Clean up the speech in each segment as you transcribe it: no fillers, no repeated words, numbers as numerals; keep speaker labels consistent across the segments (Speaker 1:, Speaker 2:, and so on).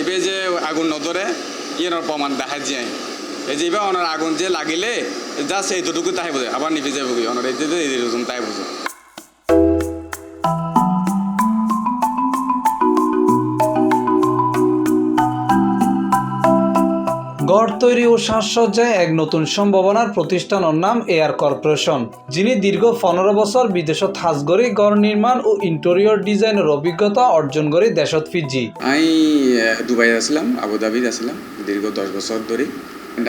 Speaker 1: এবার যে আগুন নধরে ইয়ের প্রমাণ দেখা যায় এই যে এবার ওনার আগুন যে লাগিলে জাস্ট এইটুকু তাই বোঝে আবার নিভে যাবে ওনার এই যে এইরকম তাই বোঝে।
Speaker 2: গড় তৈরি ও সাজসজ্জায় এক নতুন সম্ভাবনার প্রতিষ্ঠানের নাম এয়ার কর্পোরেশন, যিনি দীর্ঘ 15 বছর বিদেশত হাজ গড়ি গড় নির্মাণ ও ইন্টেরিয়র ডিজাইনের অভিজ্ঞতা অর্জন করে দেশত ফিজি।
Speaker 1: আমি দুবাই আসলাম, আবুধাবিত আসলাম দীর্ঘ 10 বছর ধরে।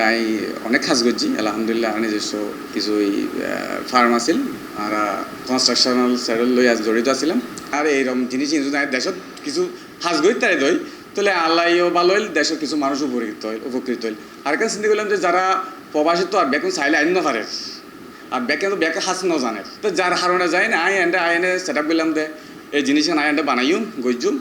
Speaker 1: আমি অনেক কাজ করছি আলহামদুলিল্লাহ। নিজস্ব কিছু ফার্ম আছিল আর কনস্ট্রাকশনাল সাইডল লই আজ জড়িত আছিলাম। আর এইরকম জিনিস দেশত কিছু কাজ করি তাই দই তাহলে আল্লাহও ভালো হইল, দেশের কিছু মানুষ উপকৃত হইল। আর কাছে চিন্তা করলাম যে যারা প্রবাসী তো আর বেকুন চাইলে আইন না পারে আর বেকে তো বেকে হাস ন জানে তো যার হারণে যায় না আইনে সেট আপ করলাম দে এই জিনিস বানাইম গজ্জুম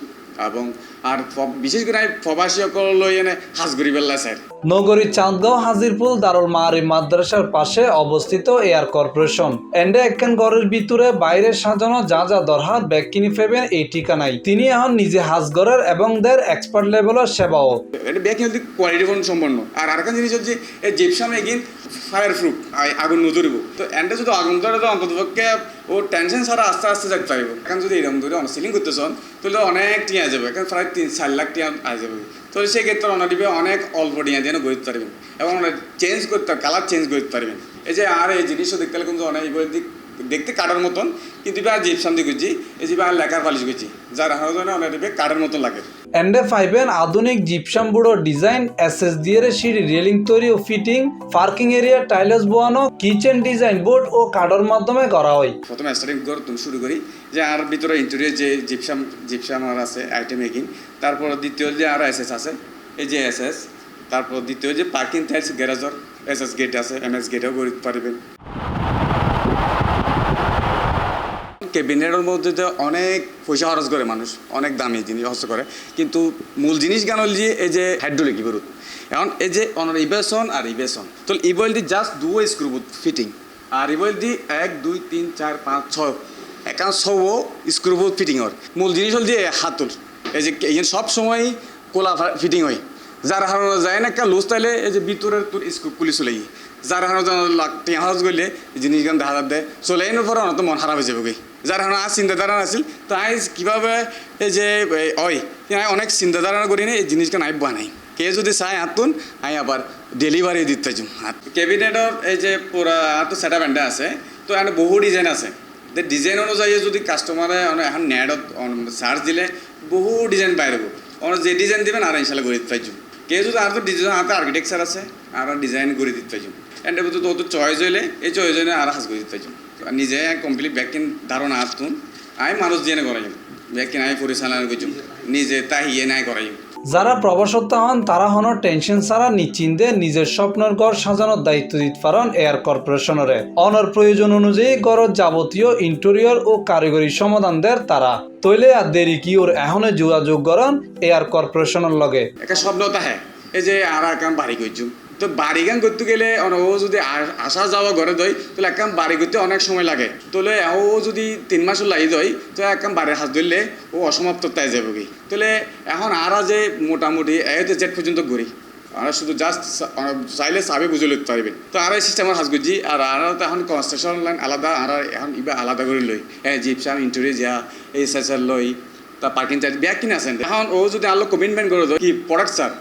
Speaker 1: এবং আর বিশেষ করে প্রবাসী সকল লই এনে হাজ করি বেলা স্যার।
Speaker 2: নগরীর চাঁদগাঁও হাজিরপুল দারুল মাআরিফ মাদ্রাসার পাশে অবস্থিত এয়ার কর্পোরেশন এন্ডে একখান ঘরের ভিতরে বাইরে সাজানো যা যা দরকার ব্যাগ কিনে ফেবেন এই ঠিকানায়। তিনি এখন নিজে হাজ ঘরের এবং দের এক্সপার্ট লেভেলের সেবাও।
Speaker 1: এটা ব্যাগ কিন্তু কোয়ালিটি সম্পন্ন। আর আরেকটা জিনিস হচ্ছে এই জিপসাম এগিন ফায়ার প্রুফ আগুন নজরিব তো এন্ডে যদি আগুন ধরে তো অন্ততপক্ষে ও টেনশন ছাড়া আস্তে আস্তে যাতে পারিব। এখন যদি এরকম ধরে সিলিং করতে চান তাহলে অনেক টিয়া যাবে, এখন প্রায় 3-4 লাখ টিয়া আয় যাবে। তো সেক্ষেত্রে অনাদিবে অনেক অল্প টিয়া দিয়ে গড়তে পারবেন এবং চেঞ্জ করতে কালার চেঞ্জ করতে পারবেন। এই যে আর এই জিনিসও দেখতে গেলে কিন্তু অনেক দেখতে কাটার মতন কিন্তু আর জিপসাম দিয়ে করছি এই যে আর লেখার পালিশ করছি যার হার জন্য অনাদিবে কাটার মতন লাগে।
Speaker 2: এন্ডে ফাইবেন আধুনিক জিপসাম বুড়ো ডিজাইন এসএস দিয়ে সিঁড়ি রেলিং তৈরি ও ফিটিং পার্কিং এরিয়া টাইলস বোয়ানো কিচেন ডিজাইন বোর্ড ও কাঠের মাধ্যমে করা হয়।
Speaker 1: প্রথমে স্টার্টিং তুমি শুরু করি যে আর ভিতরে ইন্টেরিয়র যে জিপসাম আর আছে আইটেম মেকিং, তারপর দ্বিতীয় যে আর এসএস আছে এই যে এসএস, তারপর দ্বিতীয় যে পার্কিং টাইলস গ্যারেজর এসএস গেট আছে এমএস গেটও করতে পারবেন। ক্যাবিনেটের মধ্যে তো অনেক পয়সা খরচ করে মানুষ, অনেক দামি জিনিস খরচ করে, কিন্তু মূল জিনিস গান হল যে এই যে হাইড্রোলিক ইবেরুত এখন এই যে অনার ইবেসন আর ইবেসন তো ইবল দি জাস্ট দুও স্ক্রুবুত ফিটিং আর ইবল দি 1 2 3 4 5 6 একান 6 স্ক্রুবুত ফিটিং ওর মূল জিনিস হল যে হাতুল এই যে এখানে সব সময় কোলা ফিটিং হয় যার হারানো যায় না একটা লুজ তাইলে এই যে ভিতরের তোর স্ক্রু পুলিশ চলে গিয়ে যার হারানো টিয়া খরচ করলে জিনিসগান দেখা দেয় চলে এনে পরে অনেক মন খারাপ হয়ে যাবে গই যার হারানো আর চিন্তাধারা আছিল তো আই কীভাবে এই যে ওই অনেক চিন্তাধারা করি না এই জিনিসগান আই বানাই কে যদি চাই আতুন আই আবার ডেলিভারি দিতে যাম। ক্যাবিনেটর এই যে পুরা তো সেট আপ আছে তো এখানে বহু ডিজাইন আছে ডিজাইন অনুযায়ী যদি কাস্টমারে এখন নেটত সার্চ দিলে বহু ডিজাইন পাই দেবো যে ডিজাইন দিবেন আর ইনশাল্লাহ করে দিতে পাইছুম। কেউ যদি আর তো ডিজাইন হাতে আর্কিটেকচার আছে আর ডিজাইন করে দিতে পাইছুম এন্ড তো তো চয়েস হইলে এই চয়েস হইলে আর হাজ করে দিতে পাইছুম। নিজে কমপ্লিট ব্যাকিং ধারণা আসতুন আমি মানুষ দিয়ে করাইম ব্যাকিং আমি পরিচালনা করছুম নিজে তা হিয়ে নাই করাইম।
Speaker 2: যারা প্রবাসত হন তারা হন টেনশন ছাড়া নিশ্চিন্তে নিজের স্বপ্নের ঘর সাজানোর দায়িত্ব দিতে পারেন এয়ার কর্পোরেশনের। অনর প্রয়োজন অনুযায়ী ঘরের যাবতীয় ইন্টেরিয়র ও কারিগরি সমাধান দেয় তারা। তৈলে আর দেরি কি ওর এখনো যোগাযোগ করেন এয়ার কর্পোরেশনের লগে।
Speaker 1: একটা স্বপ্নতা হ্যাঁ এই যে আর একাম বাড়ি করছুম তো বাড়ি গান করতে গেলে ও যদি আসা যাওয়া ঘরে দই তাহলে একাম বাড়ি করতে অনেক সময় লাগে তাহলে ও যদি 3 মাসও লাগি দই তো একাম বাড়ির হাত ধরলে ও অসমাপ্ত তাই যাবে কি তাহলে এখন আর যে মোটামুটি এতে জেট পর্যন্ত ঘুরি আর শুধু জাস্ট চাইলে চাবি বুঝে লিখতে পারবেন তো আর এই সিস্টেমের হাজ করছি আর তো এখন কনস্ট্রাকশন লাইন আলাদা আর এখন ইবা আলাদা করে লই হ্যাঁ জিপসাম ইন্টেরিয়র যা এই সেসার লই তা পার্কিং চার্জ ব্যাগ কিনে আসেন এখন ও যদি আলো কমিটমেন্ট করে দেয় কি প্রোডাক্ট স্যার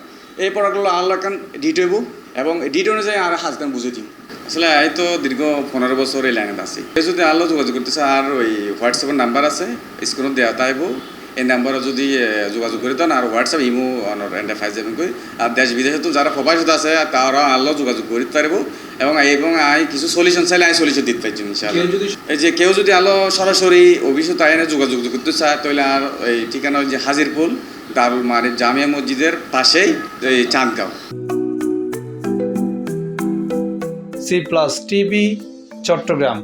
Speaker 1: এই প্রোডাক্টগুলো আল্লাহ কান ডিট হইব এবং ডিট অনুযায়ী আর হাজগান বুঝে দিই। আসলে এই তো দীর্ঘ 15 বছর এই লাইনে আছি যদি আল্লাহ যোগাযোগ করতেছে আর ওই হোয়াটসঅ্যাপের নাম্বার আছে স্ক্রিনত দেওয়া তাইব এই নাম্বারে যদি যোগাযোগ করে দেন আর হোয়াটসঅ্যাপ ইমো এন্ডা 5 করে আর দেশ বিদেশে তো যারা প্রবাসিত আছে তারা আল্লাহ যোগাযোগ করতে পারবো এবং আই কিছু সলিউশন চাইলে আমি সলিউশন দিতে পারছি ইনশাআল্লাহ। এই যে কেউ যদি আল্লাহ সরাসরি অফিসে তাই যোগাযোগ করতে চায় তাহলে আর এই ঠিকানা যে হাজিরপুল দারুল মাআরিফ জামিয়া মসজিদের পাশেই এই চাঁদগাঁও।
Speaker 2: C+ TV Chittagong.